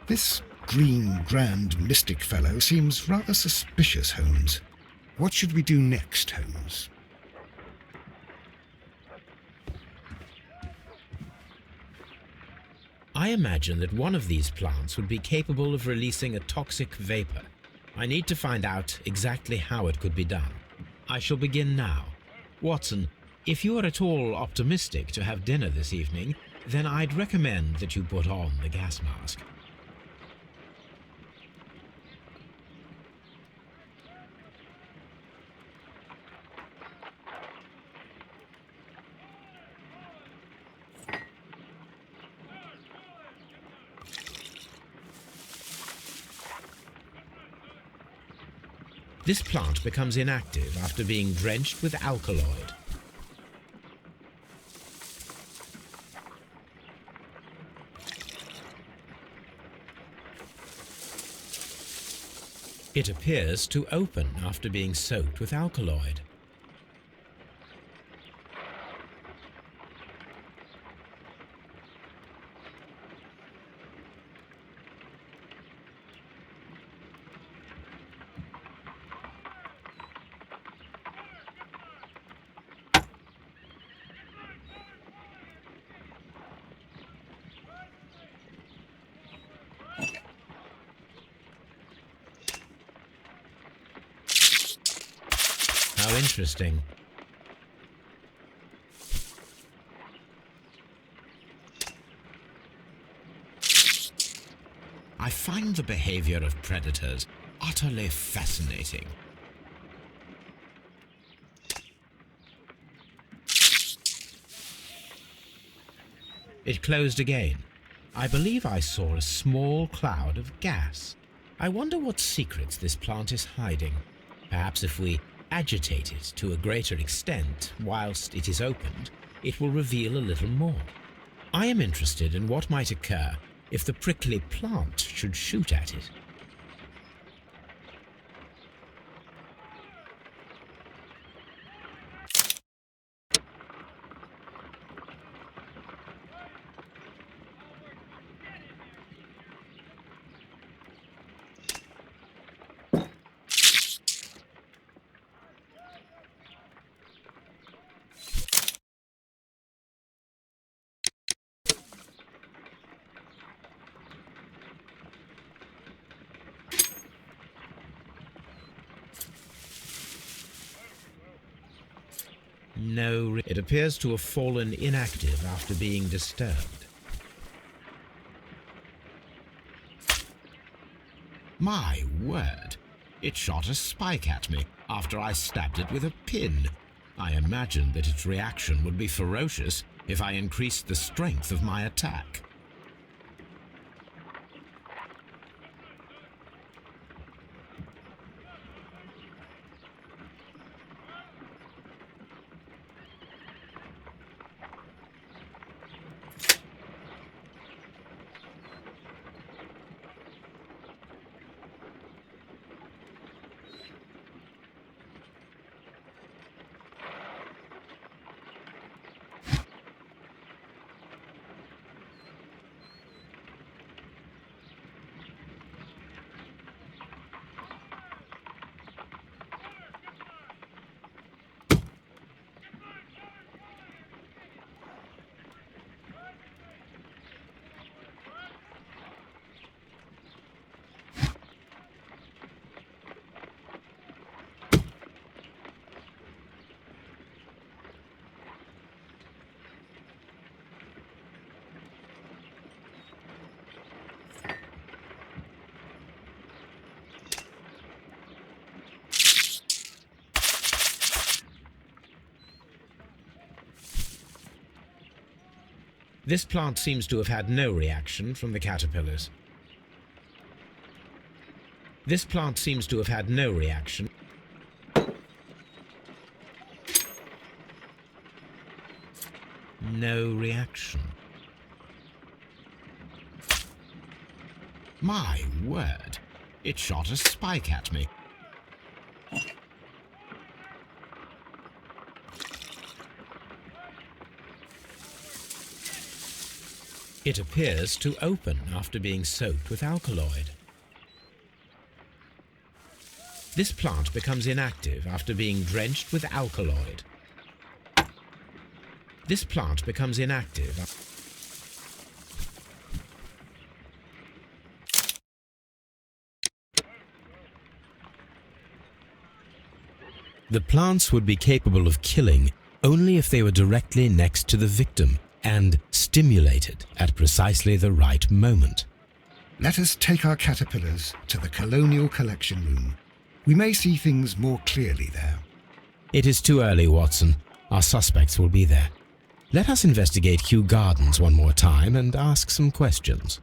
This green, grand, mystic fellow seems rather suspicious, Holmes. What should we do next, Holmes? I imagine that one of these plants would be capable of releasing a toxic vapor. I need to find out exactly how it could be done. I shall begin now. Watson, if you are at all optimistic to have dinner this evening, then I'd recommend that you put on the gas mask. This plant becomes inactive after being drenched with alkaloid. It appears to open after being soaked with alkaloid. How interesting. I find the behavior of predators utterly fascinating. It closed again. I believe I saw a small cloud of gas. I wonder what secrets this plant is hiding. Perhaps if we agitate it to a greater extent whilst it is opened, it will reveal a little more. I am interested in what might occur if the prickly plant should shoot at it. No, it appears to have fallen inactive after being disturbed. My word! It shot a spike at me after I stabbed it with a pin. I imagined that its reaction would be ferocious if I increased the strength of my attack. This plant seems to have had no reaction from the caterpillars. This plant seems to have had no reaction. No reaction. My word! It shot a spike at me. It appears to open after being soaked with alkaloid. This plant becomes inactive after being drenched with alkaloid. This plant becomes inactive. The plants would be capable of killing only if they were directly next to the victim and stimulated at precisely the right moment. Let us take our caterpillars to the Colonial Collection Room. We may see things more clearly there. It is too early, Watson. Our suspects will be there. Let us investigate Kew Gardens one more time and ask some questions.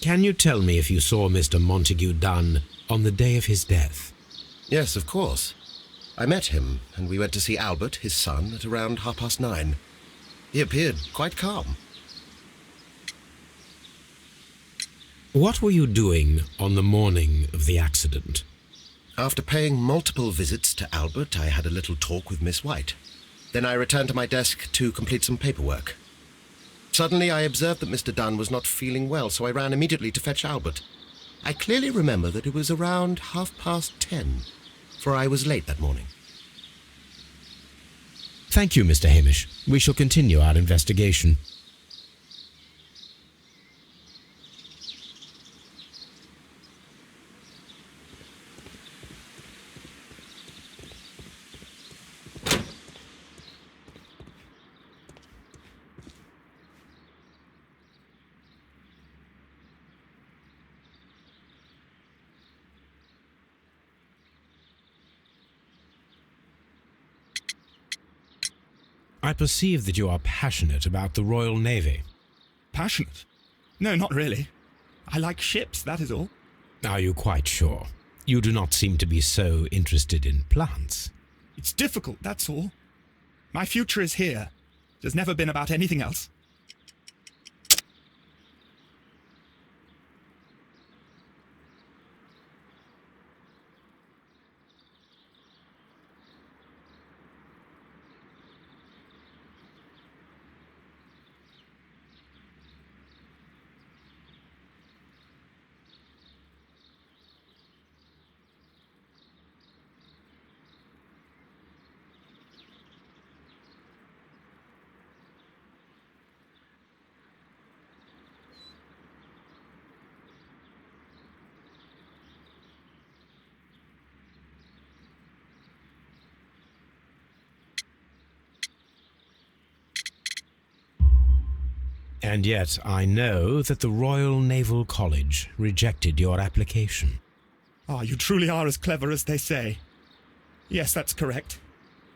Can you tell me if you saw Mr. Montague Dunn on the day of his death? Yes, of course. I met him, and we went to see Albert, his son, at around 9:30. He appeared quite calm. What were you doing on the morning of the accident? After paying multiple visits to Albert, I had a little talk with Miss White. Then I returned to my desk to complete some paperwork. Suddenly I observed that Mr. Dunn was not feeling well, so I ran immediately to fetch Albert. I clearly remember that it was around 10:30, for I was late that morning. Thank you, Mr. Hamish. We shall continue our investigation. I perceive that you are passionate about the Royal Navy. Passionate? No, not really. I like ships, that is all. Are you quite sure? You do not seem to be so interested in plants. It's difficult, that's all. My future is here. It has never been about anything else. And yet I know that the Royal Naval College rejected your application. Ah, you truly are as clever as they say. Yes, that's correct.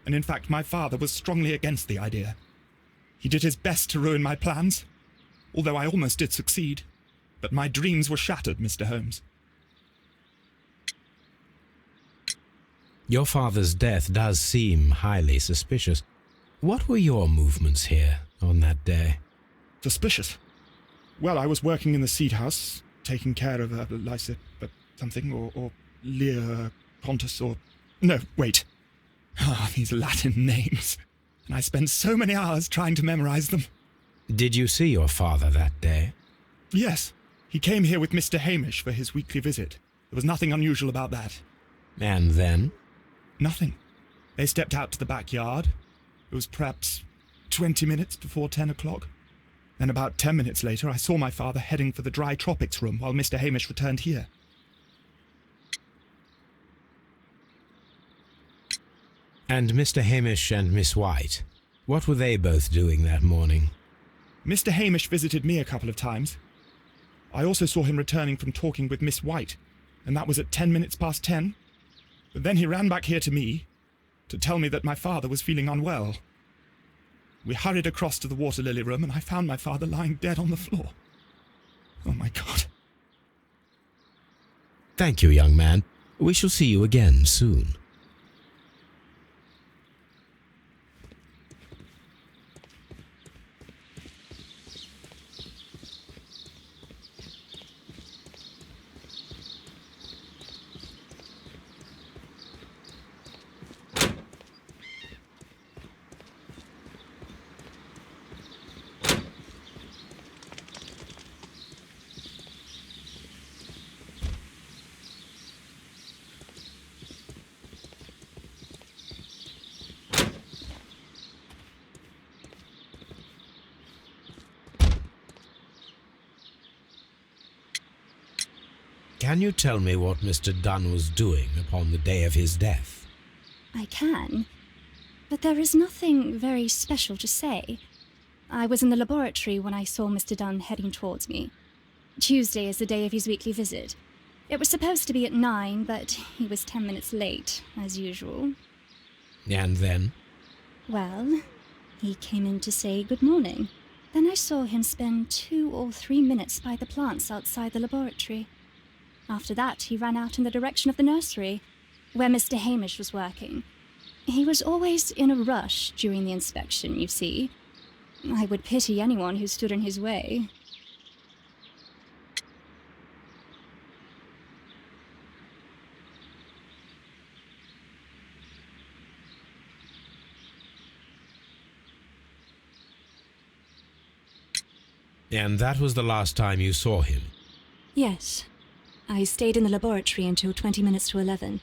And in fact, my father was strongly against the idea. He did his best to ruin my plans, although I almost did succeed. But my dreams were shattered, Mr. Holmes. Your father's death does seem highly suspicious. What were your movements here on that day? Suspicious? Well, I was working in the seed house, taking care of Lysa something, or Lear Pontus, or... No, wait. Ah, these Latin names. And I spent so many hours trying to memorize them. Did you see your father that day? Yes. He came here with Mr. Hamish for his weekly visit. There was nothing unusual about that. And then? Nothing. They stepped out to the backyard. It was perhaps 20 minutes before 10 o'clock. Then about 10 minutes later, I saw my father heading for the dry tropics room while Mr. Hamish returned here. And Mr. Hamish and Miss White, what were they both doing that morning? Mr. Hamish visited me a couple of times. I also saw him returning from talking with Miss White, and that was at 10 minutes past 10. But then he ran back here to me to tell me that my father was feeling unwell. We hurried across to the water lily room, and I found my father lying dead on the floor. Oh, my God. Thank you, young man. We shall see you again soon. Can you tell me what Mr. Dunn was doing upon the day of his death? I can, but there is nothing very special to say. I was in the laboratory when I saw Mr. Dunn heading towards me. Tuesday is the day of his weekly visit. It was supposed to be at 9, but he was 10 minutes late, as usual. And then? Well, he came in to say good morning. Then I saw him spend 2 or 3 minutes by the plants outside the laboratory. After that, he ran out in the direction of the nursery, where Mr. Hamish was working. He was always in a rush during the inspection, you see. I would pity anyone who stood in his way. And that was the last time you saw him? Yes. I stayed in the laboratory until 20 minutes to 11,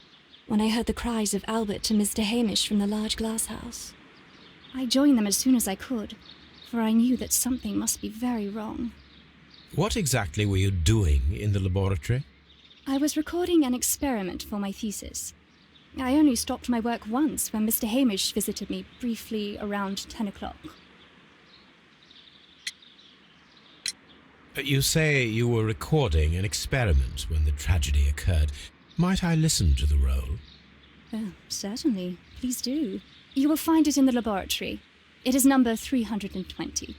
when I heard the cries of Albert and Mr. Hamish from the large glass house. I joined them as soon as I could, for I knew that something must be very wrong. What exactly were you doing in the laboratory? I was recording an experiment for my thesis. I only stopped my work once when Mr. Hamish visited me briefly around 10 o'clock. You say you were recording an experiment when the tragedy occurred. Might I listen to the roll? Oh, certainly. Please do. You will find it in the laboratory. It is number 320.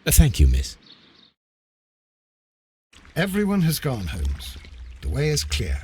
Thank you, miss. Everyone has gone, Holmes. The way is clear.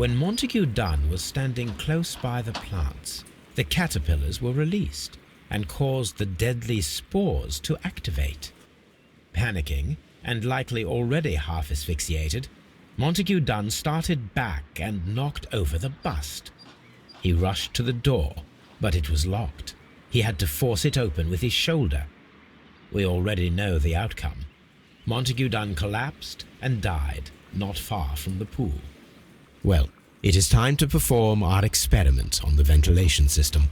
When Montague Dunn was standing close by the plants, the caterpillars were released and caused the deadly spores to activate. Panicking, and likely already half asphyxiated, Montague Dunn started back and knocked over the bust. He rushed to the door, but it was locked. He had to force it open with his shoulder. We already know the outcome. Montague Dunn collapsed and died not far from the pool. Well, it is time to perform our experiment on the ventilation system.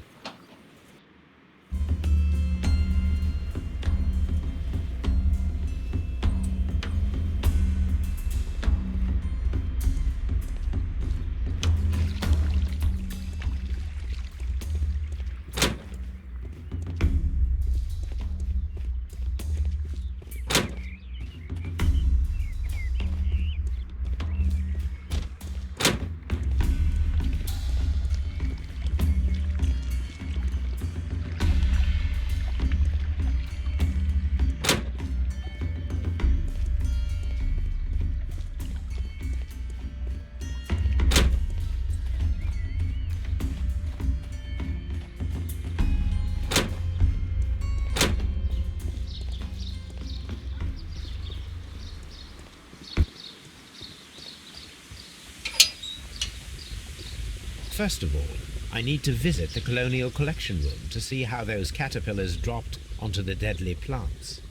First of all, I need to visit the Colonial Collection Room to see how those caterpillars dropped onto the deadly plants.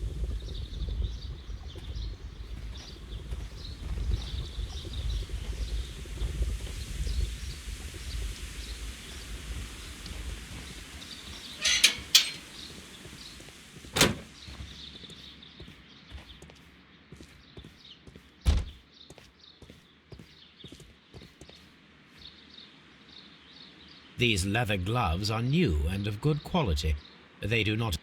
These leather gloves are new and of good quality. They do not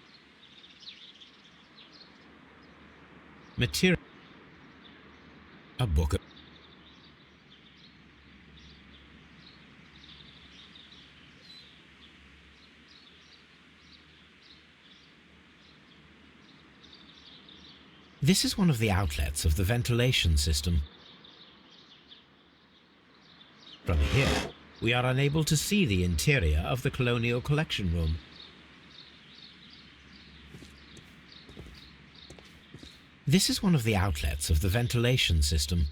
material. A book. This is one of the outlets of the ventilation system. From here, we are unable to see the interior of the Colonial Collection Room. This is one of the outlets of the ventilation system.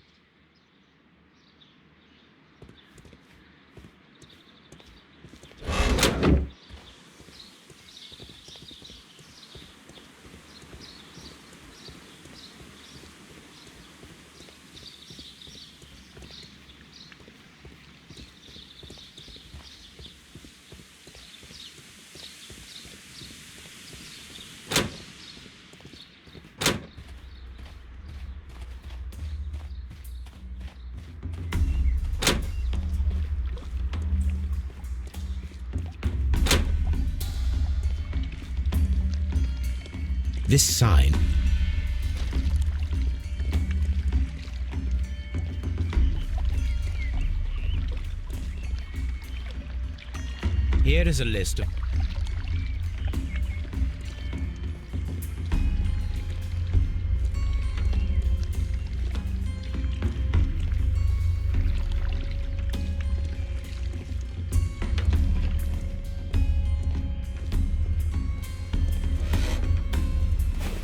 This sign here is a list of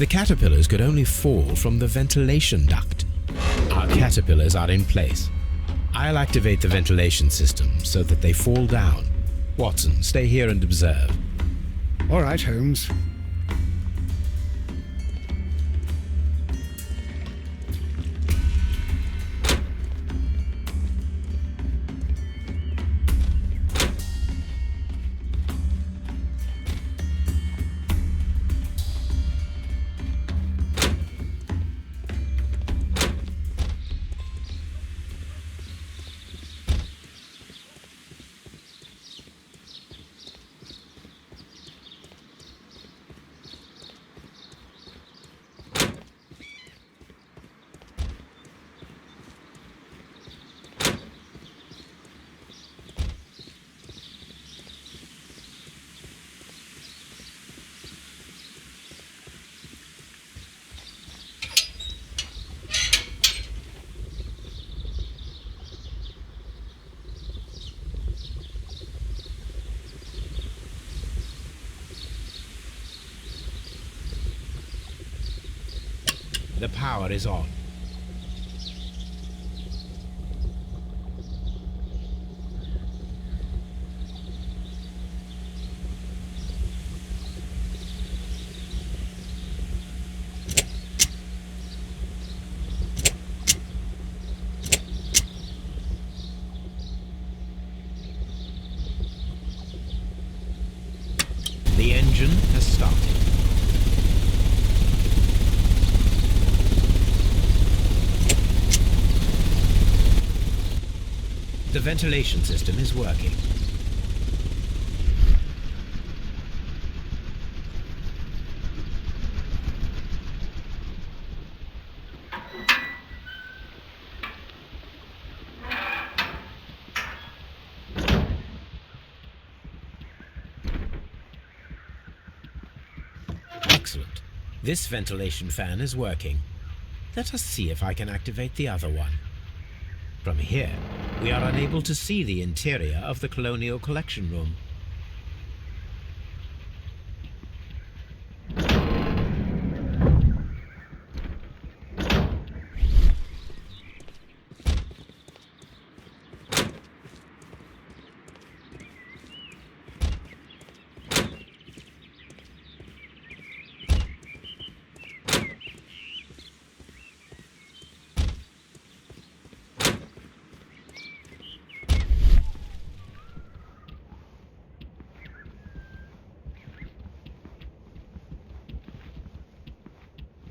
the caterpillars could only fall from the ventilation duct. Our caterpillars are in place. I'll activate the ventilation system so that they fall down. Watson, stay here and observe. All right, Holmes. The power is on. The engine has started. The ventilation system is working. Excellent. This ventilation fan is working. Let us see if I can activate the other one. From here, we are unable to see the interior of the Colonial Collection Room.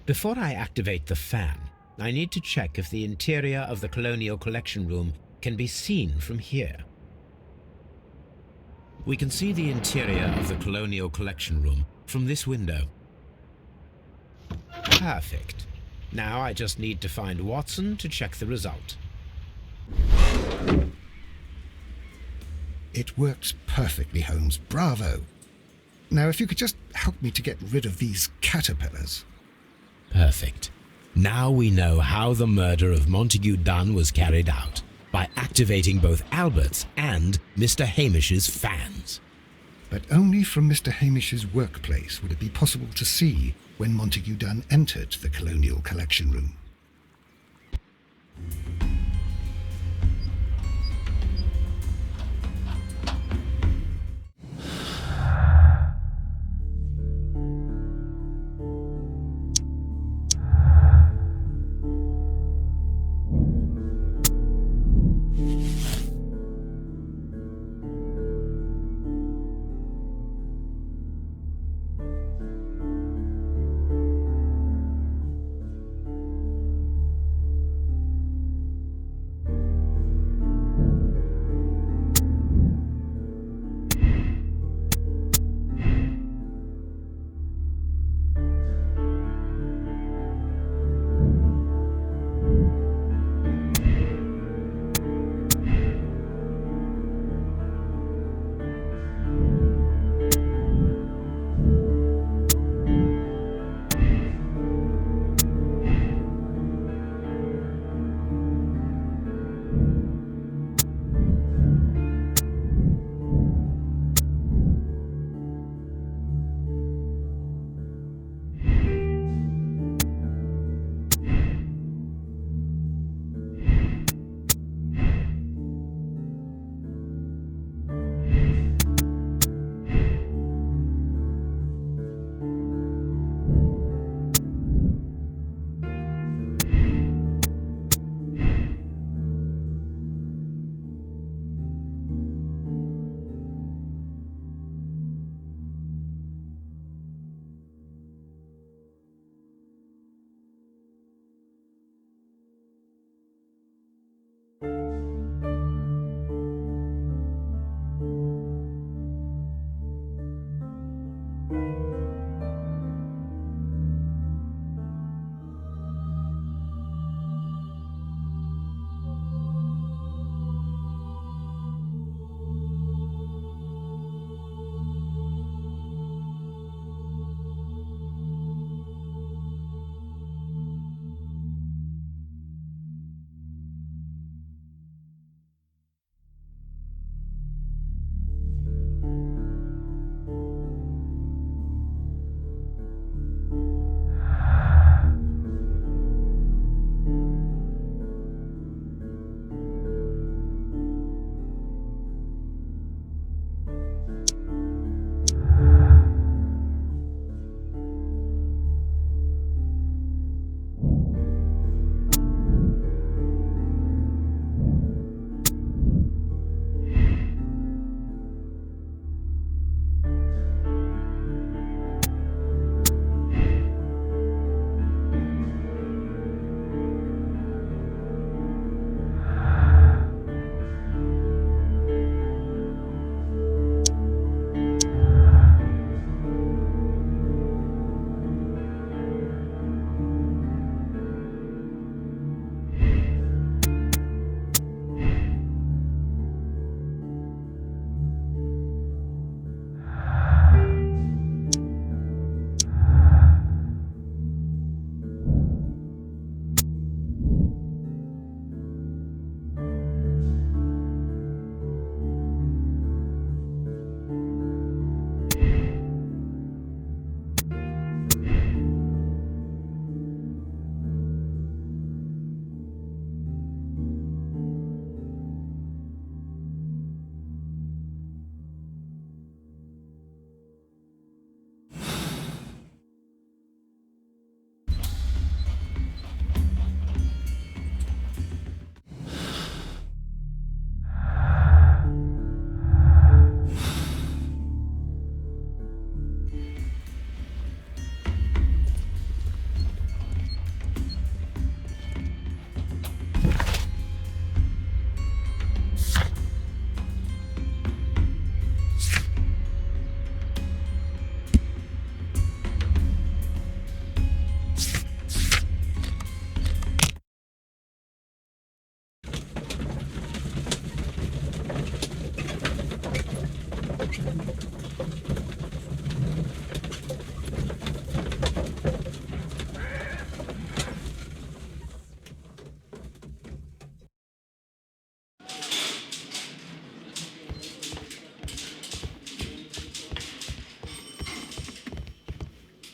Before I activate the fan, I need to check if the interior of the Colonial Collection Room can be seen from here. We can see the interior of the Colonial Collection Room from this window. Perfect. Now I just need to find Watson to check the result. It worked perfectly, Holmes. Bravo. Now, if you could just help me to get rid of these caterpillars. Perfect. Now we know how the murder of Montague Dunn was carried out, by activating both Albert's and Mr. Hamish's fans. But only from Mr. Hamish's workplace would it be possible to see when Montague Dunn entered the Colonial Collection Room.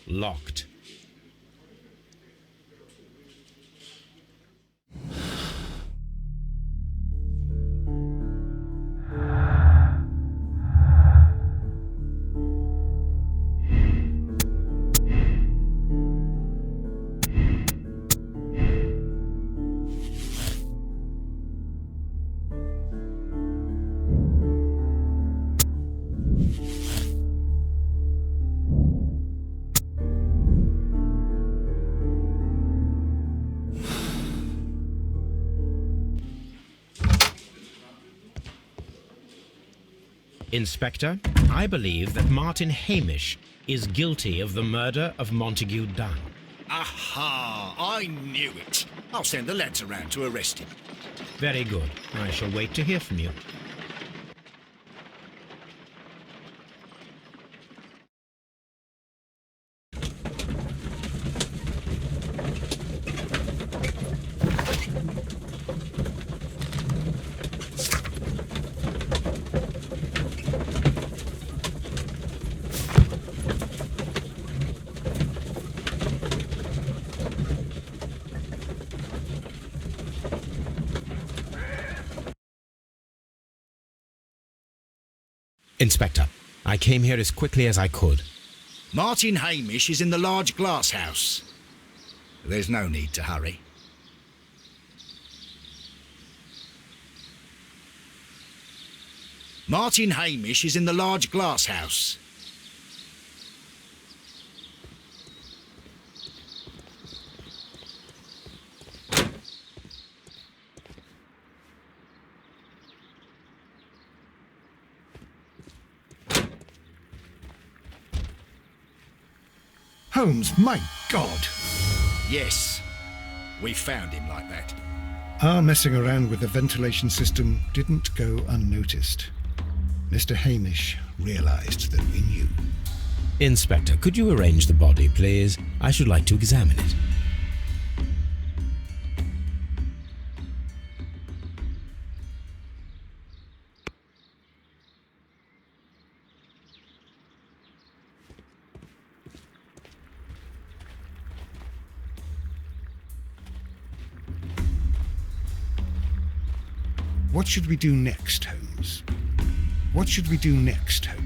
Locked. Inspector, I believe that Martin Hamish is guilty of the murder of Montague Dunn. Aha! I knew it. I'll send the lads around to arrest him. Very good. I shall wait to hear from you. Inspector, I came here as quickly as I could. Martin Hamish is in the large glass house. There's no need to hurry. Martin Hamish is in the large glass house. Holmes, my God! Yes, we found him like that. Our messing around with the ventilation system didn't go unnoticed. Mr. Hamish realized that we knew. Inspector, could you arrange the body, please? I should like to examine it. What should we do next, Holmes? What should we do next, Holmes?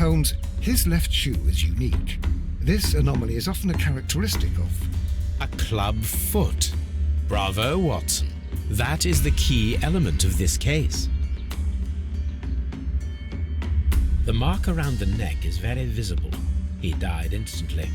Holmes, his left shoe is unique. This anomaly is often a characteristic of... A club foot. Bravo, Watson. That is the key element of this case. The mark around the neck is very visible. He died instantly.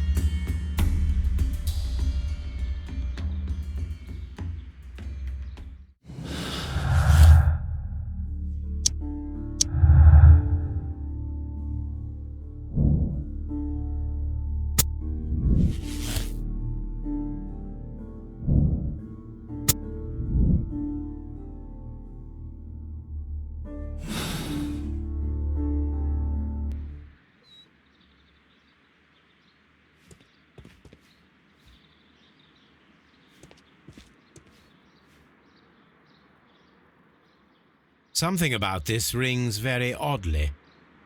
Something about this rings very oddly.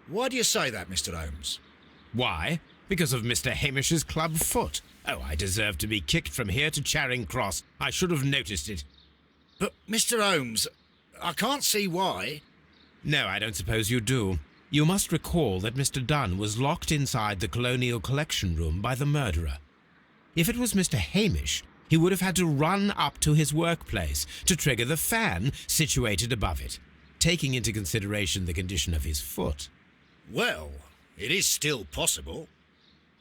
Why do you say that, Mr. Holmes? Why? Because of Mr. Hamish's club foot. Oh, I deserve to be kicked from here to Charing Cross. I should have noticed it. But, Mr. Holmes, I can't see why. No, I don't suppose you do. You must recall that Mr. Dunn was locked inside the Colonial Collection Room by the murderer. If it was Mr. Hamish, he would have had to run up to his workplace to trigger the fan situated above it, taking into consideration the condition of his foot. Well, it is still possible.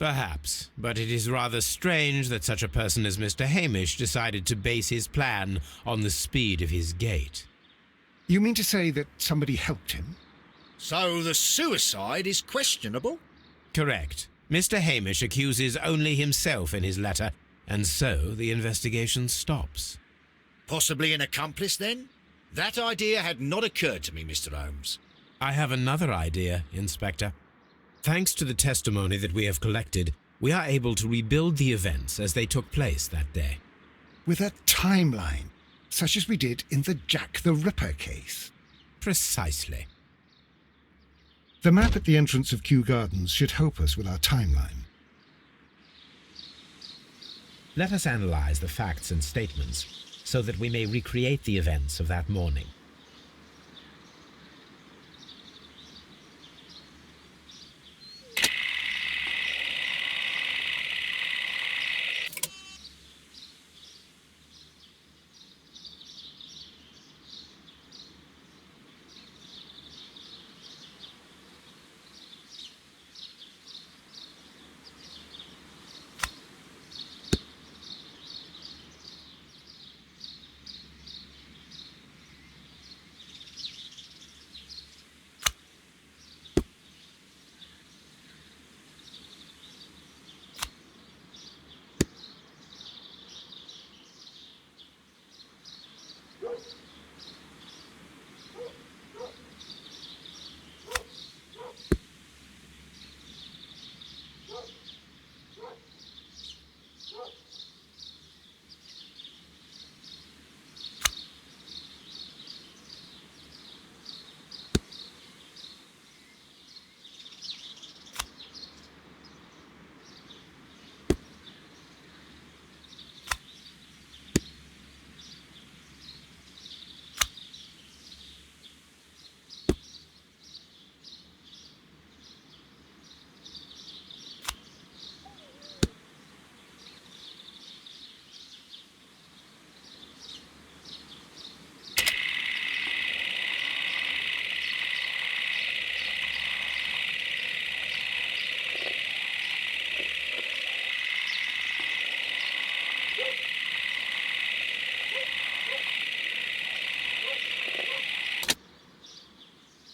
Perhaps, but it is rather strange that such a person as Mr. Hamish decided to base his plan on the speed of his gait. You mean to say that somebody helped him? So the suicide is questionable? Correct. Mr. Hamish accuses only himself in his letter, and so the investigation stops. Possibly an accomplice, then? That idea had not occurred to me, Mr. Holmes. I have another idea, Inspector. Thanks to the testimony that we have collected, we are able to rebuild the events as they took place that day. With a timeline, such as we did in the Jack the Ripper case. Precisely. The map at the entrance of Kew Gardens should help us with our timeline. Let us analyze the facts and statements so that we may recreate the events of that morning.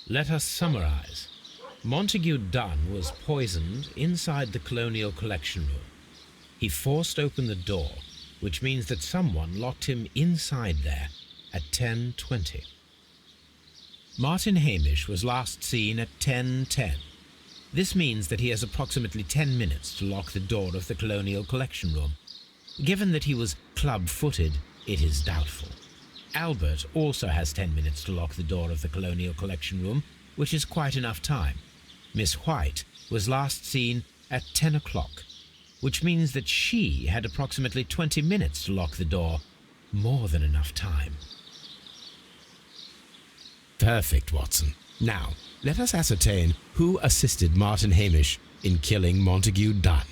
Let us summarize. Montague Dunn was poisoned inside the Colonial Collection Room. He forced open the door, which means that someone locked him inside there at 10:20. Martin Hamish was last seen at 10:10. This means that he has approximately 10 minutes to lock the door of the Colonial Collection Room. Given that he was club-footed, it is doubtful. Albert also has 10 minutes to lock the door of the Colonial Collection Room, which is quite enough time. Miss White was last seen at 10 o'clock, which means that she had approximately 20 minutes to lock the door. More than enough time. Perfect, Watson. Now, let us ascertain who assisted Martin Hamish in killing Montague Dunn.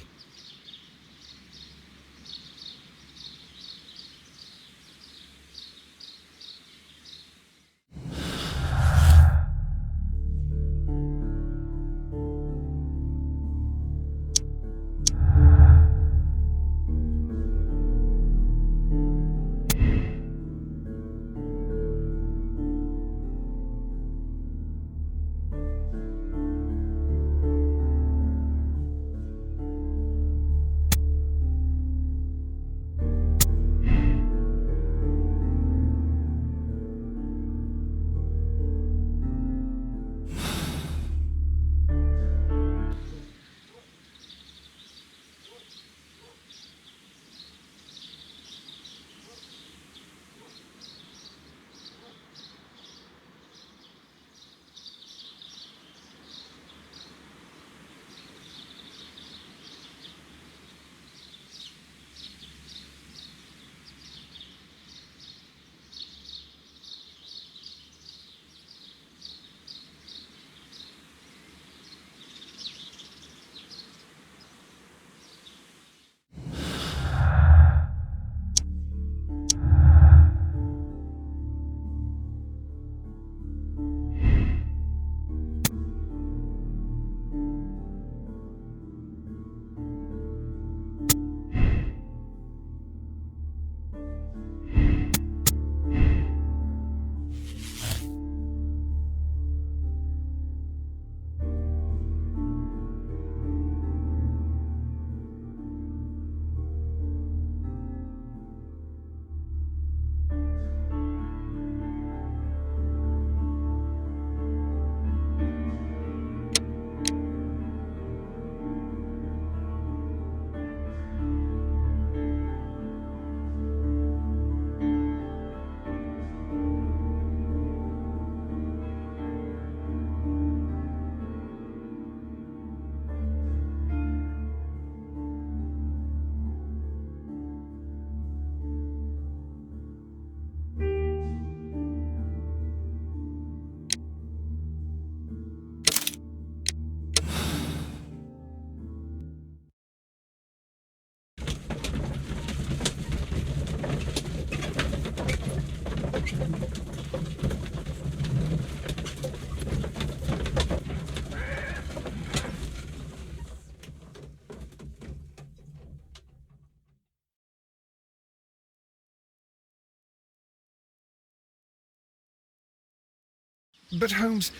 But Holmes,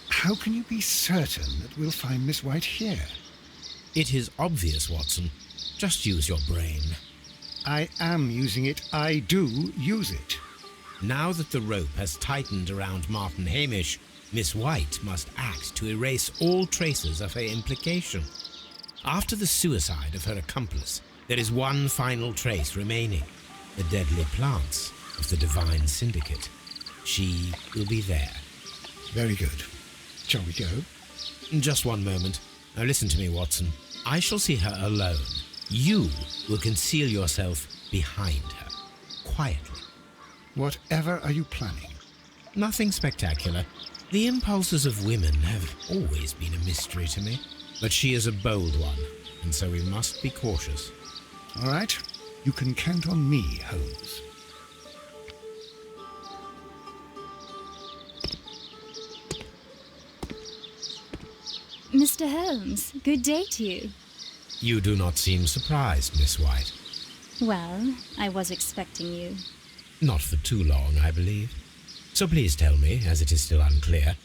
how can you be certain that we'll find Miss White here? It is obvious, Watson. Just use your brain. I am using it. I do use it. Now that the rope has tightened around Martin Hamish, Miss White must act to erase all traces of her implication. After the suicide of her accomplice, there is one final trace remaining: the deadly plants of the Divine Syndicate. She will be there. Very good. Shall we go? Just one moment. Now listen to me, Watson. I shall see her alone. You will conceal yourself behind her, quietly. Whatever are you planning? Nothing spectacular. The impulses of women have always been a mystery to me. But she is a bold one, and so we must be cautious. All right. You can count on me, Holmes. Mr. Holmes, good day to you. You do not seem surprised, Miss White. Well, I was expecting you. Not for too long, I believe. So please tell me, as it is still unclear,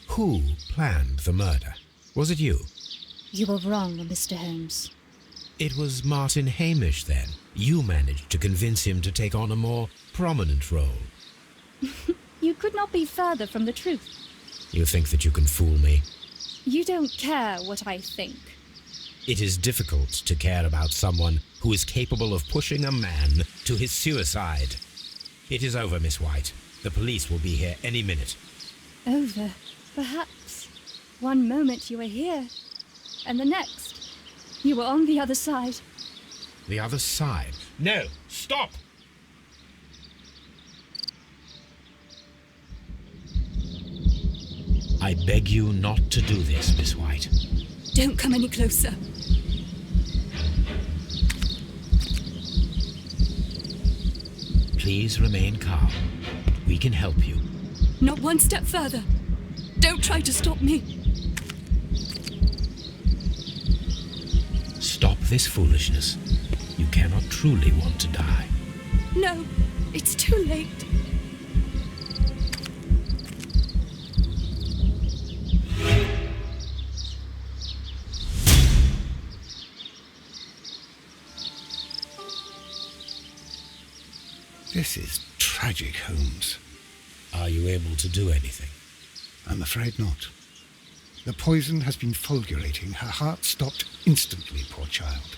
who planned the murder? Was it you? You were wrong, Mr. Holmes. It was Martin Hamish, then. You managed to convince him to take on a more prominent role. You could not be further from the truth. You think that you can fool me? You don't care what I think. It is difficult to care about someone who is capable of pushing a man to his suicide. It is over, Miss White. The police will be here any minute. Over, perhaps. One moment you were here, and the next, you were on the other side. The other side? No! Stop! I beg you not to do this, Miss White. Don't come any closer. Please remain calm. We can help you. Not one step further. Don't try to stop me. Stop this foolishness. You cannot truly want to die. No, it's too late. This is tragic, Holmes. Are you able to do anything? I'm afraid not. The poison has been fulgurating. Her heart stopped instantly, poor child.